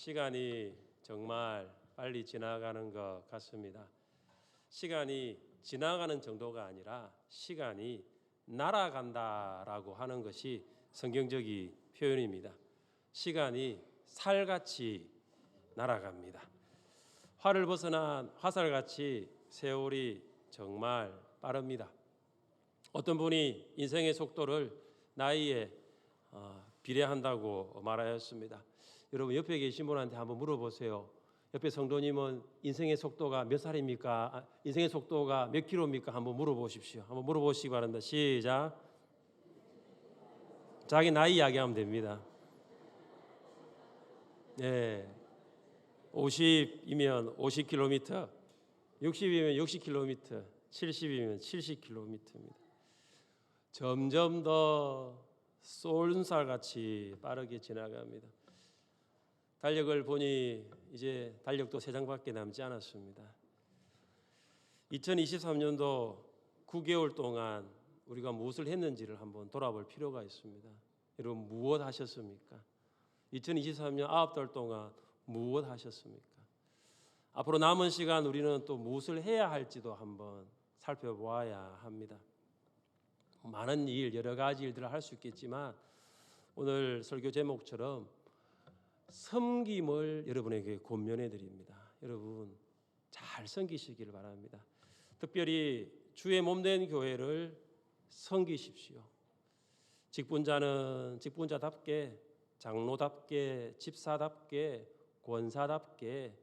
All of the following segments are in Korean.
시간이 정말 빨리 지나가는 것 같습니다. 시간이 지나가는 정도가 아니라 시간이 날아간다라고 하는 것이 성경적인 표현입니다. 시간이 살같이 날아갑니다. 활을 벗어난 화살같이 세월이 정말 빠릅니다. 어떤 분이 인생의 속도를 나이에 비례한다고 말하였습니다. 여러분 옆에 계신 분한테 한번 물어보세요. 옆에 성도님은 인생의 속도가 몇 살입니까? 인생의 속도가 몇 킬로입니까? 한번 물어보십시오. 한번 물어보시기 바랍니다. 시작. 자기 나이 이야기하면 됩니다. 네, 50이면 50km, 60이면 60km, 70이면 70km입니다. 점점 더 쏜살같이 빠르게 지나갑니다. 달력을 보니 이제 달력도 3장밖에 남지 않았습니다. 2023년도 9개월 동안 우리가 무엇을 했는지를 한번 돌아볼 필요가 있습니다. 여러분 무엇 하셨습니까? 2023년 9달 동안 무엇 하셨습니까? 앞으로 남은 시간 우리는 또 무엇을 해야 할지도 한번 살펴보아야 합니다. 많은 일, 여러 가지 일들을 할 수 있겠지만 오늘 설교 제목처럼 섬김을 여러분에게 권면해 드립니다. 여러분 잘 섬기시기를 바랍니다. 특별히 주의 몸된 교회를 섬기십시오. 직분자는 직분자답게, 장로답게, 집사답게, 권사답게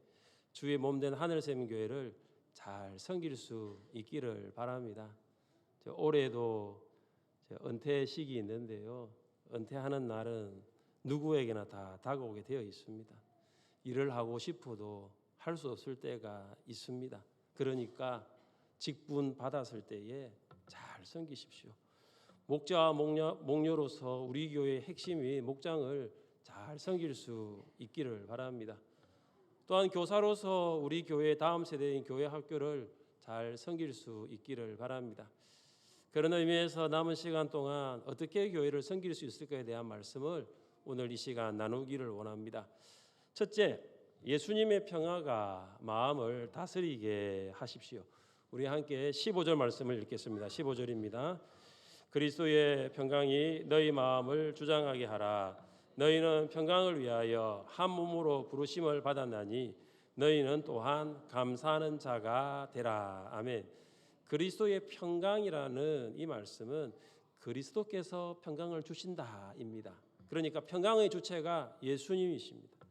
주의 몸된 하늘샘 교회를 잘 섬길 수 있기를 바랍니다. 올해도 은퇴 시기 있는데요. 은퇴하는 날은 누구에게나 다 다가오게 되어 있습니다. 일을 하고 싶어도 할 수 없을 때가 있습니다. 그러니까 직분 받았을 때에 잘 섬기십시오. 목자와 목녀로서 우리 교회의 핵심이 목장을 잘 섬길 수 있기를 바랍니다. 또한 교사로서 우리 교회의 다음 세대인 교회 학교를 잘 섬길 수 있기를 바랍니다. 그런 의미에서 남은 시간 동안 어떻게 교회를 섬길 수 있을까에 대한 말씀을 오늘 이 시간 나누기를 원합니다. 첫째, 예수님의 평화가 마음을 다스리게 하십시오. 우리 함께 15절 말씀을 읽겠습니다. 15절입니다. 그리스도의 평강이 너희 마음을 주장하게 하라. 너희는 평강을 위하여 한 몸으로 부르심을 받았나니 너희는 또한 감사하는 자가 되라. 아멘. 그리스도의 평강이라는 이 말씀은 그리스도께서 평강을 주신다입니다. 그러니까 평강의 주체가 예수님이십니다.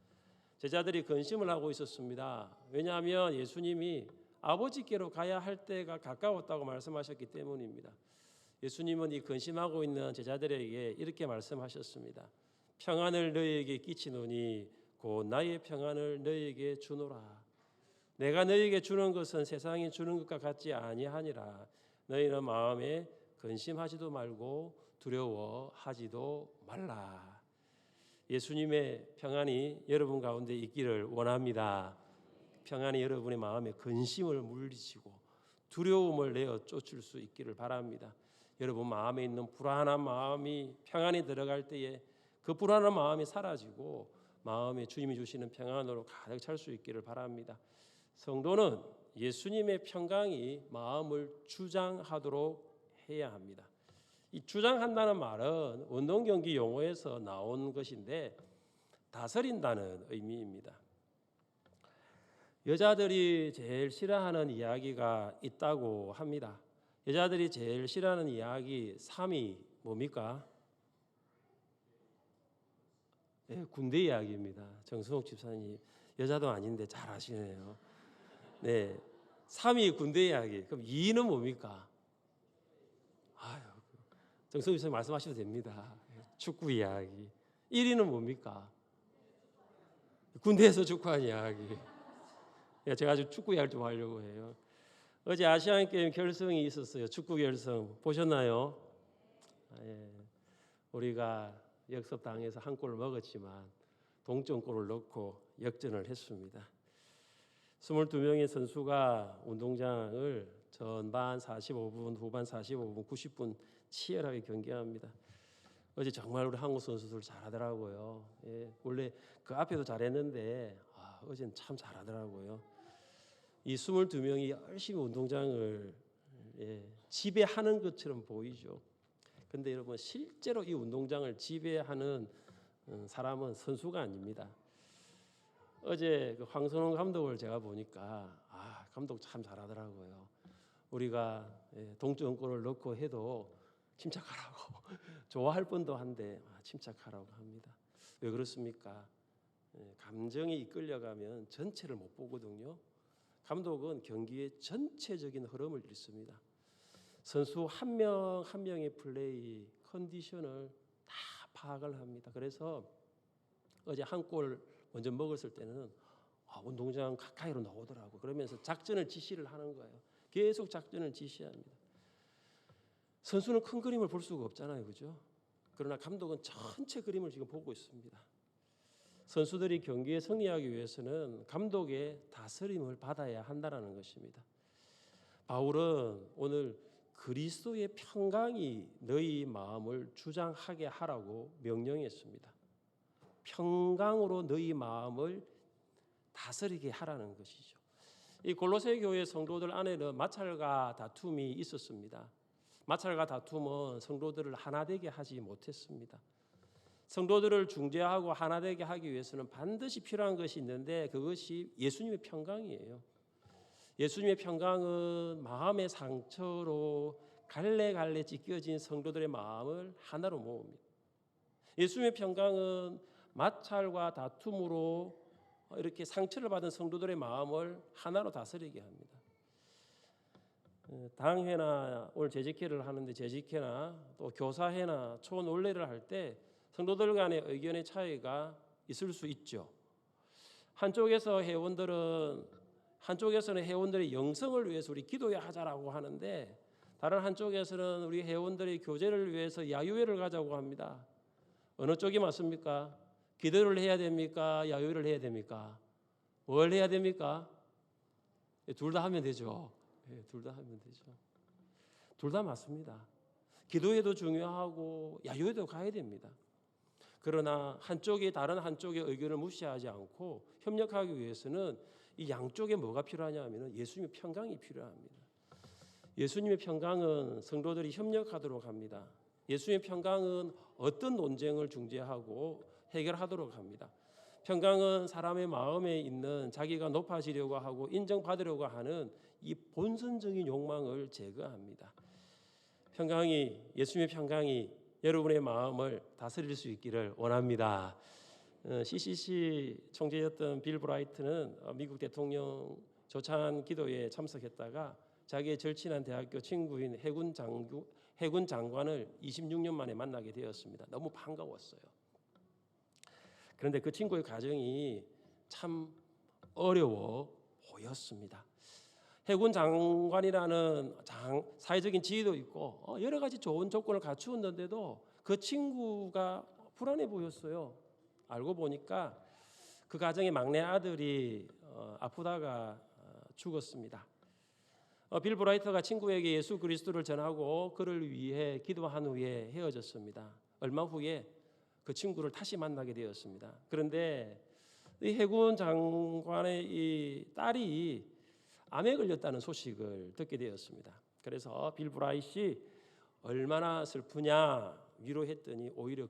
제자들이 근심을 하고 있었습니다. 왜냐하면 예수님이 아버지께로 가야 할 때가 가까웠다고 말씀하셨기 때문입니다. 예수님은 이 근심하고 있는 제자들에게 이렇게 말씀하셨습니다. 평안을 너희에게 끼치노니 곧 나의 평안을 너희에게 주노라. 내가 너희에게 주는 것은 세상이 주는 것과 같지 아니하니라. 너희는 마음에 근심하지도 말고 두려워하지도 말라. 예수님의 평안이 여러분 가운데 있기를 원합니다. 평안이 여러분의 마음에 근심을 물리치고 두려움을 내어 쫓을 수 있기를 바랍니다. 여러분 마음에 있는 불안한 마음이 평안이 들어갈 때에 그 불안한 마음이 사라지고 마음에 주님이 주시는 평안으로 가득 찰 수 있기를 바랍니다. 성도는 예수님의 평강이 마음을 주장하도록 해야 합니다. 이 주장한다는 말은 운동 경기 용어에서 나온 것인데 다스린다는 의미입니다. 여자들이 제일 싫어하는 이야기가 있다고 합니다. 여자들이 제일 싫어하는 이야기 3위 뭡니까? 네, 군대 이야기입니다. 정순옥 집사님 여자도 아닌데 잘 아시네요. 네, 3위 군대 이야기. 그럼 2위는 뭡니까? 아유, 정순옥 집사님 말씀하셔도 됩니다. 축구 이야기. 1위는 뭡니까? 군대에서 축구한 이야기. 제가 아주 축구 이야기를 좀 하려고 해요. 어제 아시안게임 결승이 있었어요. 축구 결승 보셨나요? 예. 우리가 역습당해서 한 골을 먹었지만 동점골을 넣고 역전을 했습니다. 22명의 선수가 운동장을 전반 45분, 후반 45분, 90분 치열하게 경기합니다. 어제 정말 우리 한국 선수들 잘하더라고요. 예, 원래 그 앞에도 잘했는데 어제는 참 잘하더라고요. 이 22명이 열심히 운동장을 지배하는 것처럼 보이죠. 근데 여러분 실제로 이 운동장을 지배하는 사람은 선수가 아닙니다. 어제 그 황선홍 감독을 제가 보니까 감독 참 잘하더라고요. 우리가 동점골을 넣고 해도 침착하라고 좋아할 뻔도 한데 침착하라고 합니다. 왜 그렇습니까? 감정이 이끌려가면 전체를 못 보거든요. 감독은 경기의 전체적인 흐름을 읽습니다. 선수 한 명 한 명의 플레이, 컨디션을 다 파악을 합니다. 그래서 어제 한 골 먼저 먹었을 때는 운동장 가까이로 나오더라고. 그러면서 작전을 지시를 하는 거예요. 계속 작전을 지시합니다. 선수는 큰 그림을 볼 수가 없잖아요, 그죠? 그러나 감독은 전체 그림을 지금 보고 있습니다. 선수들이 경기에 승리하기 위해서는 감독의 다스림을 받아야 한다는 것입니다. 바울은 오늘 그리스도의 평강이 너희 마음을 주장하게 하라고 명령했습니다. 평강으로 너희 마음을 다스리게 하라는 것이죠. 이 골로새 교회 성도들 안에는 마찰과 다툼이 있었습니다. 마찰과 다툼은 성도들을 하나 되게 하지 못했습니다. 성도들을 중재하고 하나 되게 하기 위해서는 반드시 필요한 것이 있는데 그것이 예수님의 평강이에요. 예수님의 평강은 마음의 상처로 갈래갈래 찢겨진 성도들의 마음을 하나로 모읍니다. 예수님의 평강은 마찰과 다툼으로 이렇게 상처를 받은 성도들의 마음을 하나로 다스리게 합니다. 당회나 오늘 재직회를 하는데 재직회나 또 교사회나 초논례를 할 때 성도들 간의 의견의 차이가 있을 수 있죠. 한쪽에서는 회원들의 영성을 위해서 우리 기도해야 하자라고 하는데 다른 한쪽에서는 우리 회원들의 교제를 위해서 야유회를 가자고 합니다. 어느 쪽이 맞습니까? 기도를 해야 됩니까? 야유회를 해야 됩니까? 뭘 해야 됩니까? 둘 다 하면 되죠. 둘 다 하면 되죠. 둘 다 맞습니다. 기도회도 중요하고 야유회도 가야 됩니다. 그러나 한쪽이 다른 한쪽의 의견을 무시하지 않고 협력하기 위해서는 이 양쪽에 뭐가 필요하냐 하면 예수님의 평강이 필요합니다. 예수님의 평강은 성도들이 협력하도록 합니다. 예수님의 평강은 어떤 논쟁을 중재하고 해결하도록 합니다. 평강은 사람의 마음에 있는 자기가 높아지려고 하고 인정받으려고 하는 이 본선적인 욕망을 제거합니다. 예수님의 평강이 여러분의 마음을 다스릴 수 있기를 원합니다. CCC 총재였던 빌 브라이트는 미국 대통령 조찬 기도에 참석했다가 자기의 절친한 대학교 친구인 해군 장관을 26년 만에 만나게 되었습니다. 너무 반가웠어요. 그런데 그 친구의 가정이 참 어려워 보였습니다. 해군 장관이라는 사회적인 지위도 있고 여러 가지 좋은 조건을 갖추었는데도 그 친구가 불안해 보였어요. 알고 보니까 그 가정의 막내 아들이 아프다가 죽었습니다. 빌 브라이트가 친구에게 예수 그리스도를 전하고 그를 위해 기도한 후에 헤어졌습니다. 얼마 후에 그 친구를 다시 만나게 되었습니다. 그런데 이 해군 장관의 이 딸이 암에 걸렸다는 소식을 듣게 되었습니다. 그래서 빌 브라이트이 얼마나 슬프냐 위로했더니 오히려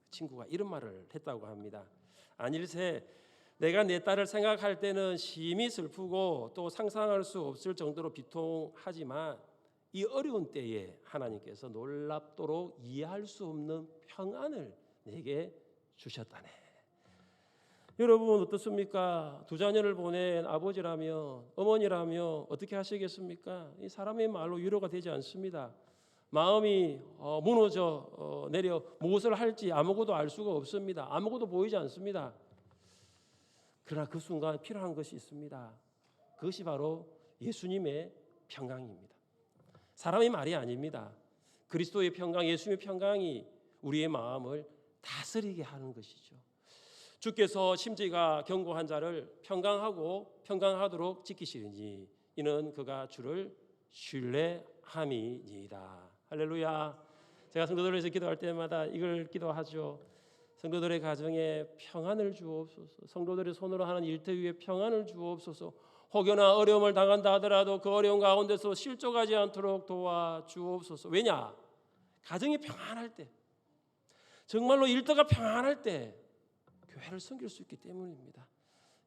친구가 이런 말을 했다고 합니다. 아닐세 내가 내 딸을 생각할 때는 심히 슬프고 또 상상할 수 없을 정도로 비통하지만 이 어려운 때에 하나님께서 놀랍도록 이해할 수 없는 평안을 내게 주셨다네. 여러분 어떻습니까? 두 자녀를 보낸 아버지라면 어머니라면 어떻게 하시겠습니까? 이 사람의 말로 위로가 되지 않습니다. 마음이 무너져 내려 무엇을 할지 아무것도 알 수가 없습니다. 아무것도 보이지 않습니다. 그러나 그 순간 필요한 것이 있습니다. 그것이 바로 예수님의 평강입니다. 사람의 말이 아닙니다. 그리스도의 평강, 예수님의 평강이 우리의 마음을 다스리게 하는 것이죠. 주께서 심지가 견고한 자를 평강하도록 지키시리니 이는 그가 주를 신뢰함이니이다. 할렐루야. 제가 성도들에서 기도할 때마다 이걸 기도하죠. 성도들의 가정에 평안을 주옵소서. 성도들의 손으로 하는 일터 위에 평안을 주옵소서. 혹여나 어려움을 당한다 하더라도 그 어려움 가운데서 실족하지 않도록 도와주옵소서. 왜냐? 가정이 평안할 때, 정말로 일터가 평안할 때 교회를 섬길 수 있기 때문입니다.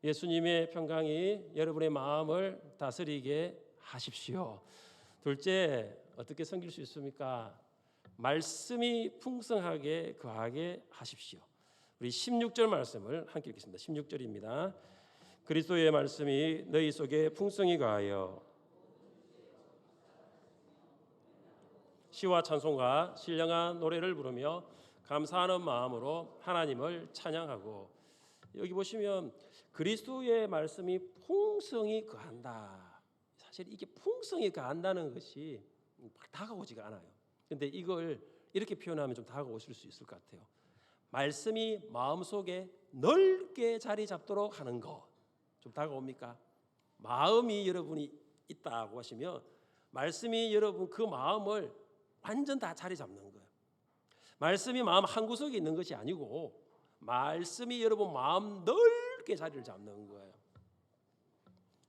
예수님의 평강이 여러분의 마음을 다스리게 하십시오. 둘째, 어떻게 섬길 수 있습니까? 말씀이 풍성하게 거하게 하십시오. 우리 16절 말씀을 함께 읽겠습니다. 16절입니다. 그리스도의 말씀이 너희 속에 풍성히 거하여 시와 찬송과 신령한 노래를 부르며 감사하는 마음으로 하나님을 찬양하고. 여기 보시면 그리스도의 말씀이 풍성히 거한다. 사실 이게 풍성히 거한다는 것이 다가오지가 않아요. 그런데 이걸 이렇게 표현하면 좀 다가오실 수 있을 것 같아요. 말씀이 마음속에 넓게 자리 잡도록 하는 것. 좀 다가옵니까? 마음이 여러분이 있다고 하시면 말씀이 여러분 그 마음을 완전 다 자리 잡는 거예요. 말씀이 마음 한구석에 있는 것이 아니고 말씀이 여러분 마음 넓게 자리를 잡는 거예요.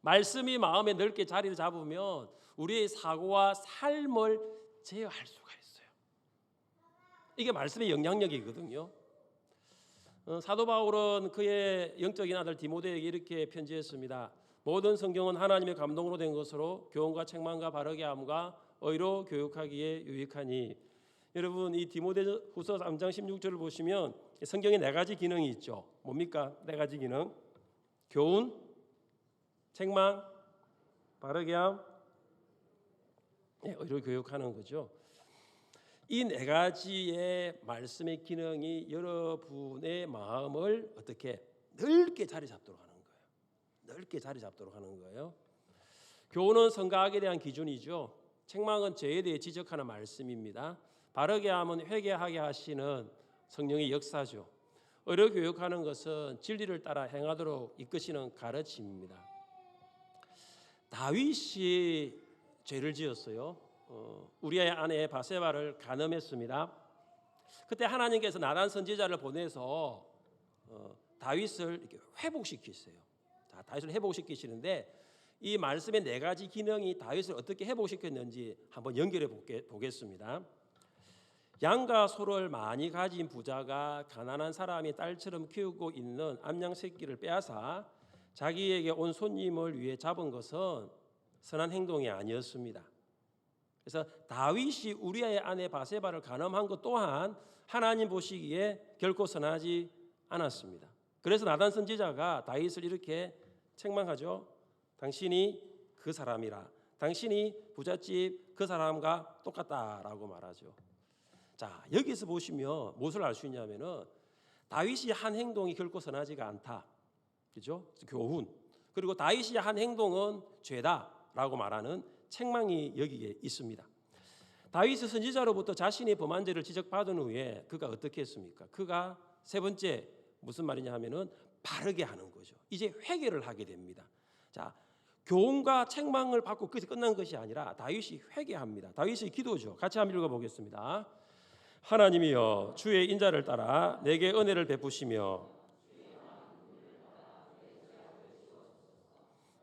말씀이 마음에 넓게 자리를 잡으면 우리의 사고와 삶을 제어할 수가 있어요. 이게 말씀의 영향력이거든요. 사도 바울은 그의 영적인 아들 디모데에게 이렇게 편지했습니다. 모든 성경은 하나님의 감동으로 된 것으로 교훈과 책망과 바르게 함과 의로 교육하기에 유익하니. 여러분 이 디모데후서 3장 16절을 보시면 성경에 네 가지 기능이 있죠. 뭡니까? 네 가지 기능. 교훈, 책망, 바르게 함, 의로 교육하는 거죠. 이 네 가지의 말씀의 기능이 여러분의 마음을 어떻게 넓게 자리 잡도록 하는 거예요. 넓게 자리 잡도록 하는 거예요. 교훈은 성가학에 대한 기준이죠. 책망은 죄에 대해 지적하는 말씀입니다. 바르게 함은 회개하게 하시는 성령의 역사죠. 의로 교육하는 것은 진리를 따라 행하도록 이끄시는 가르침입니다. 다윗이 죄를 지었어요. 우리아의 아내 바세바를 간음했습니다. 그때 하나님께서 나단 선지자를 보내서 다윗을 이렇게 회복시키세요. 자, 다윗을 회복시키시는데 이 말씀의 네 가지 기능이 다윗을 어떻게 회복시켰는지 한번 연결해 보겠습니다. 양과 소를 많이 가진 부자가 가난한 사람이 딸처럼 키우고 있는 암양 새끼를 빼앗아 자기에게 온 손님을 위해 잡은 것은 선한 행동이 아니었습니다. 그래서 다윗이 우리아의 아내 바세바를 간음한 것 또한 하나님 보시기에 결코 선하지 않았습니다. 그래서 나단 선지자가 다윗을 이렇게 책망하죠. 당신이 그 사람이라. 당신이 부잣집 그 사람과 똑같다라고 말하죠. 자, 여기서 보시면 무엇을 알 수 있냐면은 다윗이 한 행동이 결코 선하지가 않다. 그죠? 교훈. 그리고 다윗이 한 행동은 죄다라고 말하는 책망이 여기에 있습니다. 다윗은 선지자로부터 자신이 범한 죄를 지적받은 후에 그가 어떻게 했습니까? 그가 세 번째 무슨 말이냐 하면은 바르게 하는 거죠. 이제 회개를 하게 됩니다. 자, 교훈과 책망을 받고 그것이 끝난 것이 아니라 다윗이 회개합니다. 다윗의 기도죠. 같이 한번 읽어보겠습니다. 하나님이여 주의 인자를 따라 내게 은혜를 베푸시며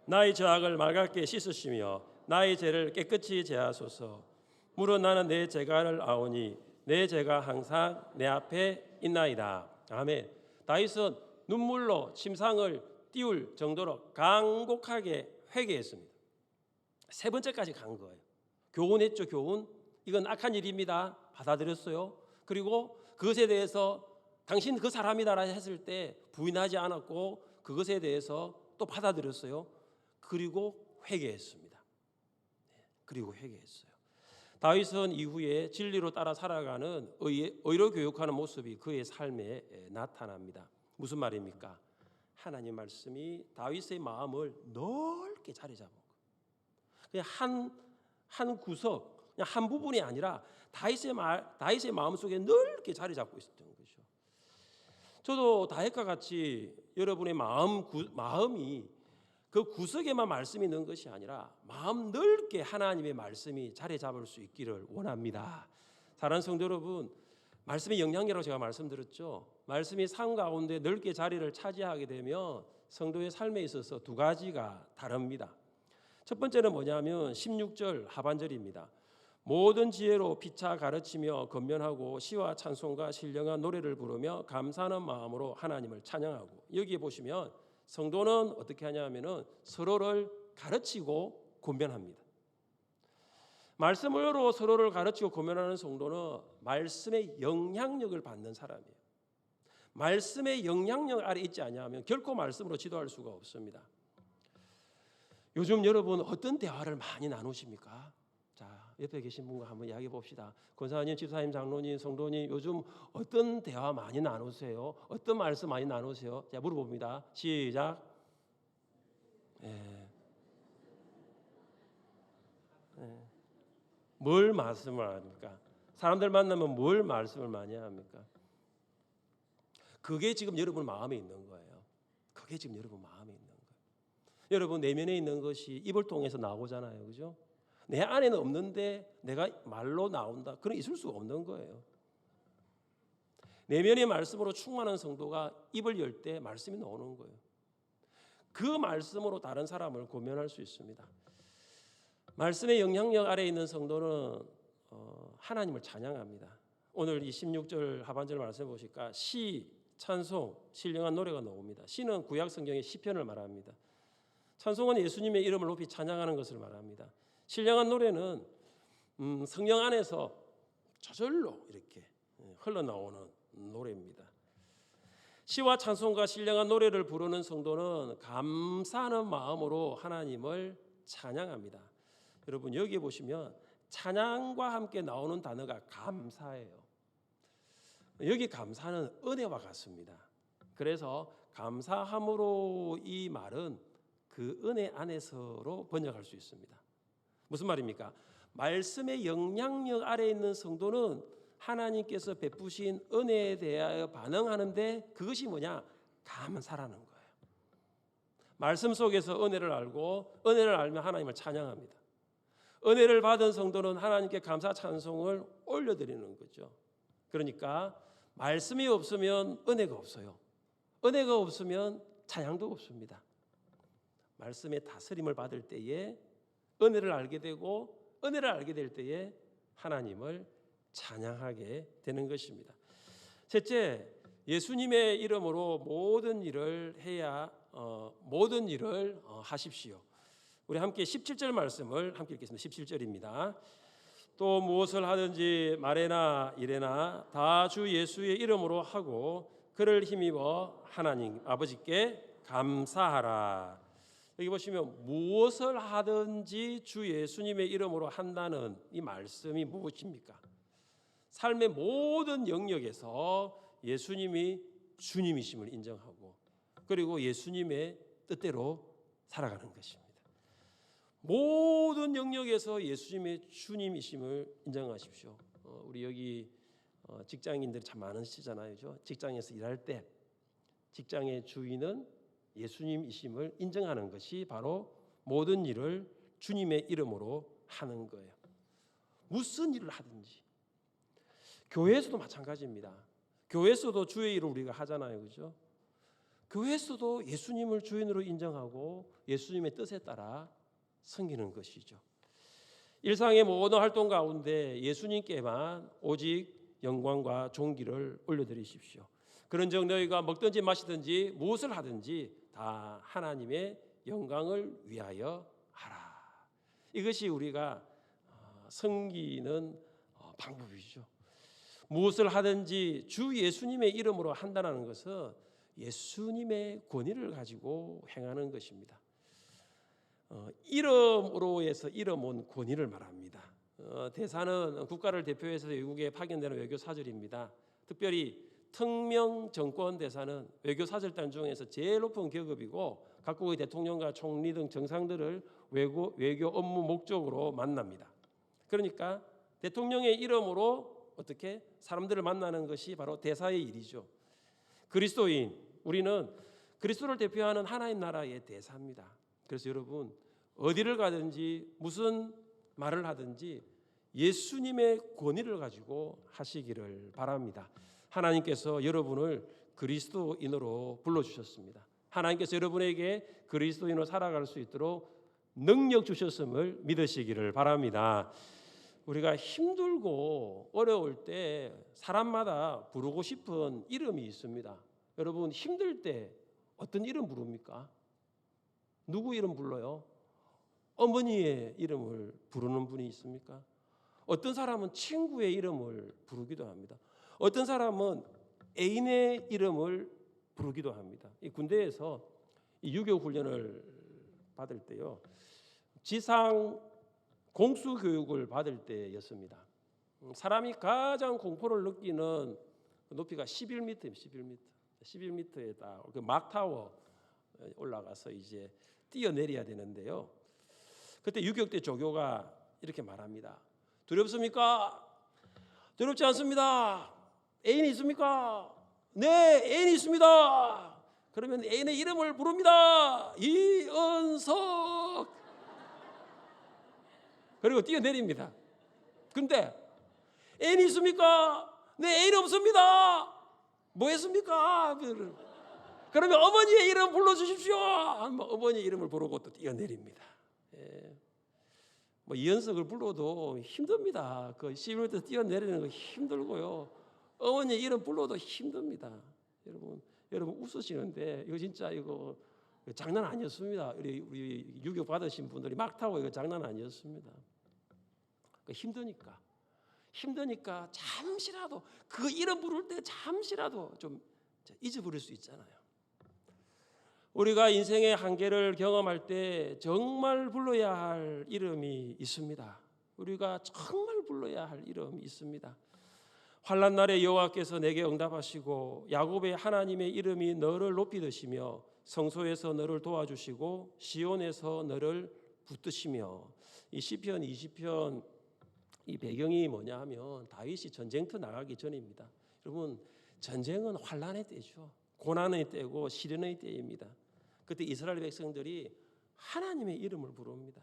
나의 죄악을 맑게 씻으시며 나의 죄를 깨끗이 제하소서. 물은 나는 내 죄가를 아오니 내 죄가 항상 내 앞에 있나이다. 아멘. 다윗은 눈물로 침상을 띄울 정도로 간곡하게 회개했습니다. 세 번째까지 간 거예요. 교훈했죠. 교훈. 이건 악한 일입니다. 받아들였어요. 그리고 그것에 대해서 당신 그 사람이다라 했을 때 부인하지 않았고 그것에 대해서 또 받아들였어요. 그리고 회개했습니다. 그리고 회개했어요. 다윗은 이후에 진리로 따라 살아가는 의로 교육하는 모습이 그의 삶에 나타납니다. 무슨 말입니까? 하나님 말씀이 다윗의 마음을 넓게 자리 잡은 거예요. 그냥 한 구석, 그냥 한 부분이 아니라 다윗의 마음 속에 넓게 자리 잡고 있었던 거죠. 저도 다윗과 같이 여러분의 마음이 그 구석에만 말씀이 있는 것이 아니라 마음 넓게 하나님의 말씀이 자리 잡을 수 있기를 원합니다. 사랑하는 성도 여러분, 말씀의 영향력이라고 제가 말씀드렸죠. 말씀이 삶 가운데 넓게 자리를 차지하게 되면 성도의 삶에 있어서 두 가지가 다릅니다. 첫 번째는 뭐냐면 16절 하반절입니다. 모든 지혜로 피차 가르치며 권면하고 시와 찬송과 신령한 노래를 부르며 감사하는 마음으로 하나님을 찬양하고, 여기에 보시면 성도는 어떻게 하냐면은 서로를 가르치고 권면합니다. 말씀으로 서로를 가르치고 권면하는 성도는 말씀의 영향력을 받는 사람이에요. 말씀의 영향력 아래 있지 않냐면 결코 말씀으로 지도할 수가 없습니다. 요즘 여러분 어떤 대화를 많이 나누십니까? 자, 옆에 계신 분과 한번 이야기해 봅시다. 권사님, 집사님, 장로님, 성도님, 요즘 어떤 대화 많이 나누세요? 어떤 말씀 많이 나누세요? 자, 물어봅니다. 시작. 뭘 말씀을 합니까? 사람들 만나면 뭘 말씀을 많이 합니까? 그게 지금 여러분 마음에 있는 거예요. 그게 지금 여러분 마음에 있는 거예요. 여러분 내면에 있는 것이 입을 통해서 나오잖아요, 그죠? 내 안에는 없는데 내가 말로 나온다. 그런 있을 수가 없는 거예요. 내면의 말씀으로 충만한 성도가 입을 열 때 말씀이 나오는 거예요. 그 말씀으로 다른 사람을 권면할 수 있습니다. 말씀의 영향력 아래에 있는 성도는 하나님을 찬양합니다. 오늘 이 16절 하반절 말씀 보실까? 시, 찬송, 신령한 노래가 나옵니다. 시는 구약 성경의 시편을 말합니다. 찬송은 예수님의 이름을 높이 찬양하는 것을 말합니다. 신령한 노래는 성령 안에서 저절로 이렇게 흘러나오는 노래입니다. 시와 찬송과 신령한 노래를 부르는 성도는 감사하는 마음으로 하나님을 찬양합니다. 여러분 여기 보시면 찬양과 함께 나오는 단어가 감사예요. 여기 감사는 은혜와 같습니다. 그래서 감사함으로 이 말은 그 은혜 안에서로 번역할 수 있습니다. 무슨 말입니까? 말씀의 영향력 아래에 있는 성도는 하나님께서 베푸신 은혜에 대하여 반응하는데 그것이 뭐냐? 감사라는 거예요. 말씀 속에서 은혜를 알고 은혜를 알면 하나님을 찬양합니다. 은혜를 받은 성도는 하나님께 감사 찬송을 올려드리는 거죠. 그러니까 말씀이 없으면 은혜가 없어요. 은혜가 없으면 찬양도 없습니다. 말씀의 다스림을 받을 때에 은혜를 알게 되고 은혜를 알게 될 때에 하나님을 찬양하게 되는 것입니다. 셋째, 예수님의 이름으로 모든 일을 해야 모든 일을 하십시오. 우리 함께 17절 말씀을 함께 읽겠습니다. 17절입니다. 또 무엇을 하든지 말에나 일에나 다 주 예수의 이름으로 하고 그를 힘입어 하나님 아버지께 감사하라. 여기 보시면 무엇을 하든지 주 예수님의 이름으로 한다는 이 말씀이 무엇입니까? 삶의 모든 영역에서 예수님이 주님이심을 인정하고 그리고 예수님의 뜻대로 살아가는 것입니다. 모든 영역에서 예수님의 주님이심을 인정하십시오. 우리 여기 직장인들이 참 많으시잖아요, 그죠? 직장에서 일할 때 직장의 주인은 예수님이심을 인정하는 것이 바로 모든 일을 주님의 이름으로 하는 거예요. 무슨 일을 하든지. 교회에서도 마찬가지입니다. 교회에서도 주의 일을 우리가 하잖아요, 그죠? 교회에서도 예수님을 주인으로 인정하고 예수님의 뜻에 따라 섬기는 것이죠. 일상의 모든 활동 가운데 예수님께만 오직 영광과 존귀를 올려드리십시오. 그런즉 너희가 먹든지 마시든지 무엇을 하든지 다 하나님의 영광을 위하여 하라. 이것이 우리가 섬기는 방법이죠. 무엇을 하든지 주 예수님의 이름으로 한다는 것은 예수님의 권위를 가지고 행하는 것입니다. 이름으로 해서 이름 온 권위를 말합니다. 대사는 국가를 대표해서 외국에 파견되는 외교 사절입니다. 특별히 특명 정권 대사는 외교 사절단 중에서 제일 높은 계급이고 각국의 대통령과 총리 등 정상들을 외교 업무 목적으로 만납니다. 그러니까 대통령의 이름으로 어떻게 사람들을 만나는 것이 바로 대사의 일이죠. 그리스도인, 우리는 그리스도를 대표하는 하나님 나라의 대사입니다. 그래서 여러분 어디를 가든지 무슨 말을 하든지 예수님의 권위를 가지고 하시기를 바랍니다. 하나님께서 여러분을 그리스도인으로 불러주셨습니다. 하나님께서 여러분에게 그리스도인으로 살아갈 수 있도록 능력 주셨음을 믿으시기를 바랍니다. 우리가 힘들고 어려울 때 사람마다 부르고 싶은 이름이 있습니다. 여러분 힘들 때 어떤 이름 부릅니까? 누구 이름 불러요? 어머니의 이름을 부르는 분이 있습니까? 어떤 사람은 친구의 이름을 부르기도 합니다. 어떤 사람은 애인의 이름을 부르기도 합니다. 이 군대에서 이 유교 훈련을 받을 때요, 지상 공수 교육을 받을 때였습니다. 사람이 가장 공포를 느끼는 높이가 11m입니다. 11m에다 그 막타워 올라가서 이제 뛰어내려야 되는데요. 그때 유격대 조교가 이렇게 말합니다. 두렵습니까? 두렵지 않습니다. 애인이 있습니까? 네, 애인이 있습니다. 그러면 애인의 이름을 부릅니다. 이은석. 그리고 뛰어내립니다. 근데 애인이 있습니까? 네, 애인 없습니다. 뭐 했습니까? 그러면 어머니의 이름 불러주십시오. 어머니 이름을 부르고 또 뛰어내립니다. 예. 뭐 이은석을 불러도 힘듭니다. 그 11m 뛰어내리는 거 힘들고요. 어머니 이름 불러도 힘듭니다. 여러분 웃으시는데 이거 진짜 이거 장난 아니었습니다. 우리 유교 받으신 분들이 막 타고 이거 장난 아니었습니다. 힘드니까 잠시라도 그 이름 부를 때 잠시라도 좀 잊어버릴 수 있잖아요. 우리가 인생의 한계를 경험할 때 정말 불러야 할 이름이 있습니다. 우리가 정말 불러야 할 이름이 있습니다. 환난 날에 여호와께서 내게 응답하시고 야곱의 하나님의 이름이 너를 높이 드시며 성소에서 너를 도와주시고 시온에서 너를 붙드시며. 이 시편 20편 이 배경이 뭐냐 하면 다윗이 전쟁터 나가기 전입니다. 여러분 전쟁은 환난의 때죠. 고난의 때고 시련의 때입니다. 그때 이스라엘 백성들이 하나님의 이름을 부릅니다.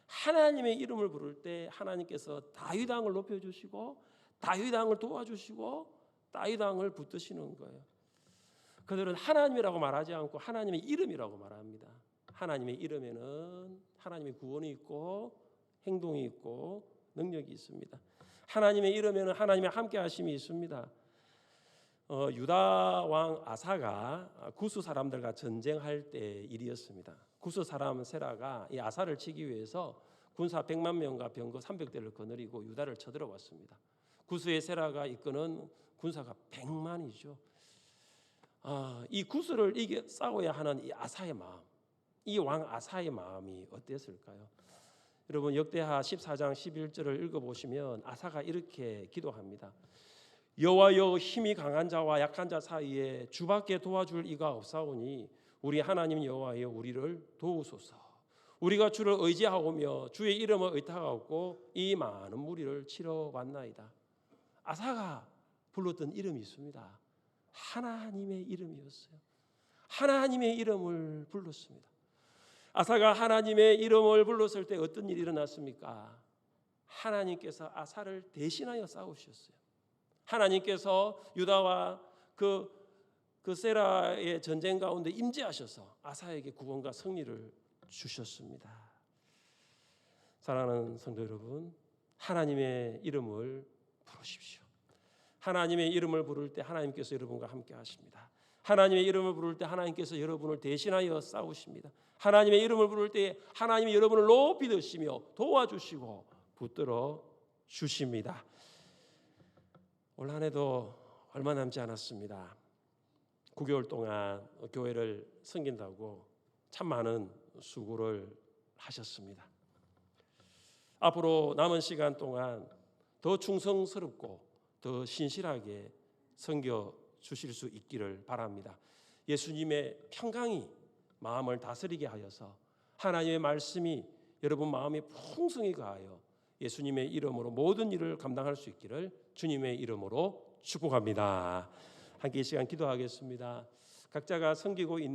하나님의 이름을 부를 때 하나님께서 다윗 왕을 높여주시고 다윗 왕을 도와주시고 다윗 왕을 붙드시는 거예요. 그들은 하나님이라고 말하지 않고 하나님의 이름이라고 말합니다. 하나님의 이름에는 하나님의 구원이 있고 행동이 있고 능력이 있습니다. 하나님의 이름에는 하나님의 함께하심이 있습니다. 유다 왕 아사가 구스 사람들과 전쟁할 때 일이었습니다. 구스 사람 세라가 이 아사를 치기 위해서 군사 100만 명과 병거 300대를 거느리고 유다를 쳐들어왔습니다. 구스의 세라가 이끄는 군사가 100만이죠. 이 구스를 이겨 싸워야 하는 이 아사의 마음, 이 왕 아사의 마음이 어땠을까요? 여러분 역대하 14장 11절을 읽어보시면 아사가 이렇게 기도합니다. 여호와여 힘이 강한 자와 약한 자 사이에 주밖에 도와줄 이가 없사오니 우리 하나님 여호와여 우리를 도우소서. 우리가 주를 의지하오며 주의 이름을 의탁하옵고 이 많은 무리를 치러 왔나이다. 아사가 불렀던 이름이 있습니다. 하나님의 이름이었어요. 하나님의 이름을 불렀습니다. 아사가 하나님의 이름을 불렀을 때 어떤 일이 일어났습니까? 하나님께서 아사를 대신하여 싸우셨어요. 하나님께서 유다와 그 세라의 전쟁 가운데 임재하셔서 아사에게 구원과 승리를 주셨습니다. 사랑하는 성도 여러분, 하나님의 이름을 부르십시오. 하나님의 이름을 부를 때 하나님께서 여러분과 함께 하십니다. 하나님의 이름을 부를 때 하나님께서 여러분을 대신하여 싸우십니다. 하나님의 이름을 부를 때 하나님이 여러분을 높이 드시며 도와주시고 붙들어 주십니다. 올 한 해도 얼마 남지 않았습니다. 9개월 동안 교회를 섬긴다고 참 많은 수고를 하셨습니다. 앞으로 남은 시간 동안 더 충성스럽고 더 신실하게 섬겨 주실 수 있기를 바랍니다. 예수님의 평강이 마음을 다스리게 하여서 하나님의 말씀이 여러분 마음에 풍성히 가하여 예수님의 이름으로 모든 일을 감당할 수 있기를 주님의 이름으로 축복합니다. 함께 이 시간 기도하겠습니다. 각자가 섬기고 있는